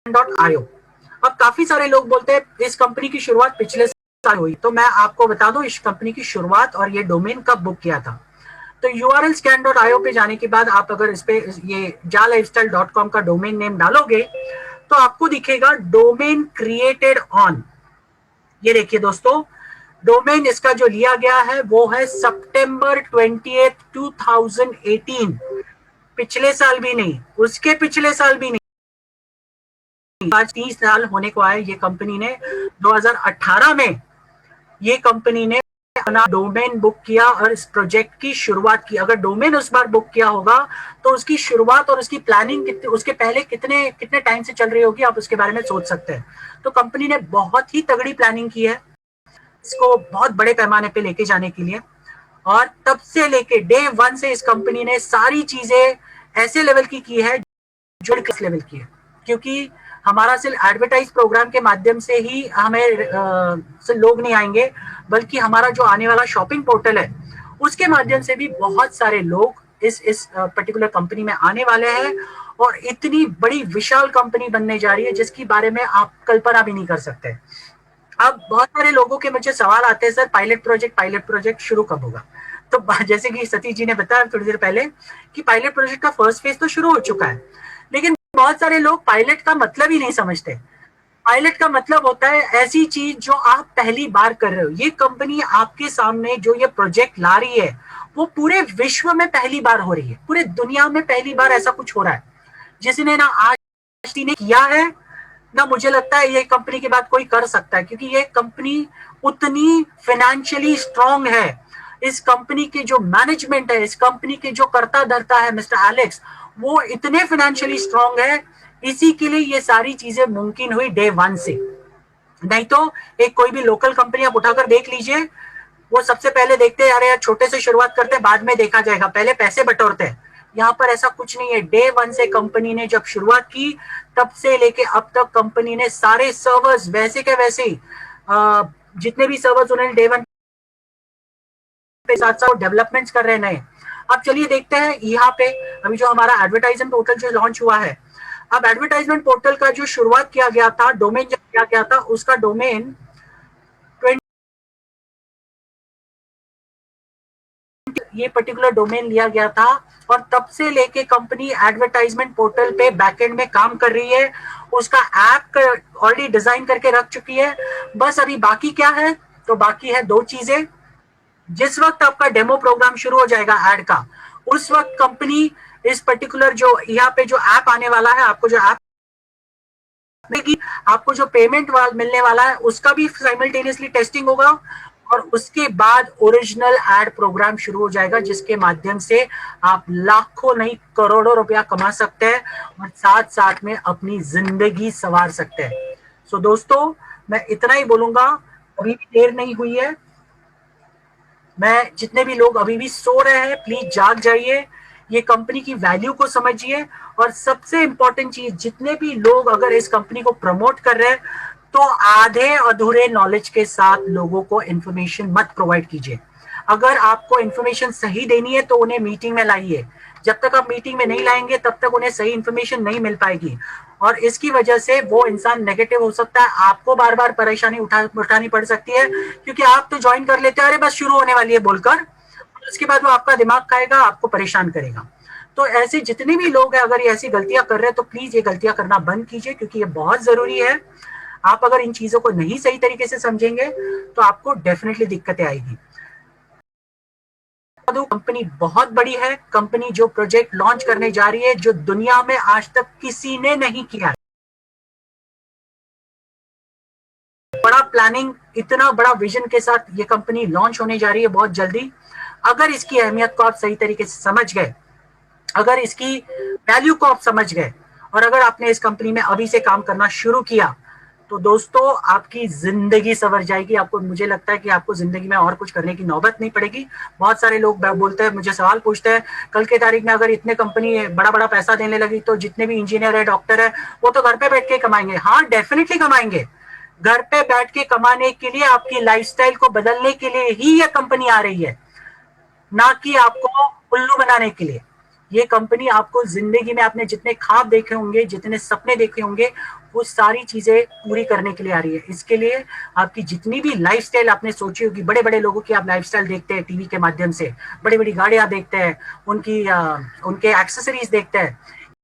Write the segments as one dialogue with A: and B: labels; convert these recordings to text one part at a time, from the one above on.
A: .io। अब काफी सारे लोग बोलते हैं इस कंपनी की शुरुआत पिछले साल हुई, तो मैं आपको बता दूं इस कंपनी की शुरुआत और ये डोमेन कब बुक किया था। तो URL scan.io पे जाने के बाद आप अगर इस पे ये jalifestyle.com का डोमेन नेम डालोगे तो आपको दिखेगा डोमेन क्रिएटेड ऑन। ये देखिए दोस्तों, डोमेन इसका जो लिया गया है वो है सितंबर 20 2018। पिछले साल भी नहीं, उसके पिछले साल भी नहीं, आज 30 साल होने को आए ये कंपनी ने। 2018 में ये कंपनी ने अपना डोमेन बुक किया और इस प्रोजेक्ट की शुरुआत की। अगर डोमेन उस बार बुक किया होगा तो उसकी शुरुआत और उसकी प्लानिंग उसके पहले कितने कितने टाइम से चल रही होगी, आप उसके बारे में सोच सकते हैं। तो कंपनी ने बहुत ही तगड़ी प्लानिंग की है इसको बहुत बड़े पैमाने पे लेके जाने के लिए। और तब से लेके डे वन से इस कंपनी ने सारी चीजें ऐसे लेवल की है जो किस लेवल की है, क्योंकि हमारा सिर्फ एडवर्टाइज प्रोग्राम के माध्यम से ही हमें से लोग नहीं आएंगे, बल्कि हमारा जो आने वाला शॉपिंग पोर्टल है उसके माध्यम से भी बहुत सारे लोग इस पर्टिकुलर कंपनी में आने वाले हैं। और इतनी बड़ी विशाल कंपनी बनने जा रही है जिसके बारे में आप कल्पना भी नहीं कर सकते। अब बहुत सारे लोगों के मुझे सवाल आते हैं, सर पायलट प्रोजेक्ट शुरू कब होगा। तो जैसे कि सतीश जी ने बताया थोड़ी देर पहले कि पायलट प्रोजेक्ट का फर्स्ट फेज तो शुरू हो चुका है, लेकिन बहुत सारे लोग पायलट का मतलब ही नहीं समझते। पायलट का मतलब होता है ऐसी चीज जो आप पहली बार कर रहे हो। ये कंपनी आपके सामने जो ये प्रोजेक्ट ला रही है वो पूरे विश्व में पहली बार हो रही है, पूरे दुनिया में पहली बार ऐसा कुछ हो रहा है जिसने ना आज ने किया है ना मुझे लगता है ये कंपनी के बाद कोई कर सकता है, क्योंकि ये कंपनी उतनी फाइनेंशियली स्ट्रांग है। इस कंपनी के जो मैनेजमेंट है, इस कंपनी के जो करता धरता है मिस्टर एलेक्स, वो इतने फाइनेंशियली स्ट्रांग है। इसी के लिए ये सारी चीजें मुमकिन हुई डे वन से। नहीं तो एक कोई भी लोकल कंपनी आप उठाकर देख लीजिए, वो सबसे पहले देखते हैं अरे यार छोटे से शुरुआत करते हैं बाद में देखा जाएगा, पहले पैसे बटोरते हैं। यहाँ पर ऐसा कुछ नहीं है। डे वन से कंपनी ने जब शुरुआत की तब से लेके अब तक कंपनी ने सारे सर्वर्स वैसे के वैसे ही जितने भी सर्वर्स उन्होंने डे वन पे साथ साथ डेवलपमेंट्स कर रहे हैं। अब चलिए देखते हैं यहाँ पे अभी जो हमारा एडवर्टाइजमेंट पोर्टल जो लॉन्च हुआ है। अब एडवर्टाइजमेंट पोर्टल का जो शुरुआत किया गया था, डोमेन जब किया गया था, उसका डोमेन ये पर्टिकुलर डोमेन लिया गया था और तब से लेके कंपनी एडवर्टाइजमेंट पोर्टल पे बैकएंड में काम कर रही है। उसका ऐप ऑलरेडी डिजाइन करके रख चुकी है। बस अभी बाकी क्या है, तो बाकी है दो चीजें। जिस वक्त आपका डेमो प्रोग्राम शुरू हो जाएगा ऐड का, उस वक्त कंपनी इस पर्टिकुलर जो यहाँ पे जो ऐप आने वाला है, आपको जो ऐप कि आपको जो पेमेंट मिलने वाला है उसका भी साइमल्टेनियसली टेस्टिंग होगा। और उसके बाद ओरिजिनल एड प्रोग्राम शुरू हो जाएगा जिसके माध्यम से आप लाखों नहीं करोड़ों रुपया कमा सकते हैं और साथ साथ में अपनी जिंदगी संवार सकते हैं। सो दोस्तों, मैं इतना ही बोलूंगा, अभी भी देर नहीं हुई है। मैं जितने भी लोग अभी भी सो रहे हैं प्लीज जाग जाइए, ये कंपनी की वैल्यू को समझिए। और सबसे इंपॉर्टेंट चीज, जितने भी लोग अगर इस कंपनी को प्रमोट कर रहे हैं तो आधे अधूरे नॉलेज के साथ लोगों को इंफॉर्मेशन मत प्रोवाइड कीजिए। अगर आपको इंफॉर्मेशन सही देनी है तो उन्हें मीटिंग में लाइए। जब तक आप मीटिंग में नहीं लाएंगे तब तक उन्हें सही इंफॉर्मेशन नहीं मिल पाएगी और इसकी वजह से वो इंसान नेगेटिव हो सकता है। आपको बार बार परेशानी उठानी पड़ सकती है, क्योंकि आप तो ज्वाइन कर लेते हैं अरे बस शुरू होने वाली है बोलकर, उसके बाद वो आपका दिमाग खाएगा, आपको परेशान करेगा। तो ऐसे जितने भी लोग हैं अगर ये ऐसी गलतियां कर रहे हैं तो प्लीज ये गलतियां करना बंद कीजिए, क्योंकि ये बहुत जरूरी है। आप अगर इन चीजों को नहीं सही तरीके से समझेंगे तो आपको डेफिनेटली दिक्कतें आएगी। कंपनी बहुत बड़ी है, कंपनी जो प्रोजेक्ट लॉन्च करने जा रही है जो दुनिया में आज तक किसी ने नहीं किया है। बड़ा प्लानिंग, इतना बड़ा विजन के साथ ये कंपनी लॉन्च होने जा रही है बहुत जल्दी। अगर इसकी अहमियत को आप सही तरीके से समझ गए, अगर इसकी वैल्यू को आप समझ गए और अगर आपने इस कंपनी में अभी से काम करना शुरू किया तो दोस्तों आपकी जिंदगी संवर जाएगी। आपको, मुझे लगता है कि आपको जिंदगी में और कुछ करने की नौबत नहीं पड़ेगी। बहुत सारे लोग बोलते हैं, मुझे सवाल पूछते हैं, कल के तारीख में अगर इतने कंपनी बड़ा बड़ा पैसा देने लगी तो जितने भी इंजीनियर है, डॉक्टर है, वो तो घर पे बैठ के कमाएंगे। हाँ, डेफिनेटली कमाएंगे। घर पे बैठ के कमाने के लिए, आपकी लाइफस्टाइल को बदलने के लिए ही यह कंपनी आ रही है, ना कि आपको उल्लू बनाने के लिए। ये कंपनी आपको जिंदगी में आपने जितने ख्वाब देखे होंगे, जितने सपने देखे होंगे, वो सारी चीजें पूरी करने के लिए आ रही है। इसके लिए आपकी जितनी भी लाइफस्टाइल आपने सोची होगी, बड़े बड़े लोगों की आप लाइफस्टाइल देखते हैं टीवी के माध्यम से, बड़ी बड़ी गाड़ियां देखते हैं, उनके एक्सेसरीज देखते हैं,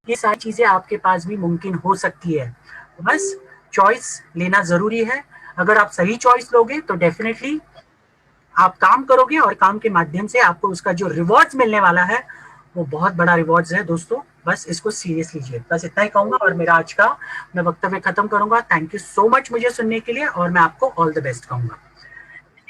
A: ये सारी चीजें आपके पास भी मुमकिन हो सकती है। बस चॉइस लेना जरूरी है। अगर आप सही चॉइस लोगे तो डेफिनेटली आप काम करोगे और काम के माध्यम से आपको उसका जो रिवॉर्ड्स मिलने वाला है वो बहुत बड़ा रिवॉर्ड्स है दोस्तों। बस इसको सीरियस लीजिए। बस इतना ही कहूंगा और मेरा आज का मैं वक्तव्य खत्म करूंगा। थैंक यू सो मच मुझे सुनने के लिए और मैं आपको ऑल द बेस्ट कहूंगा।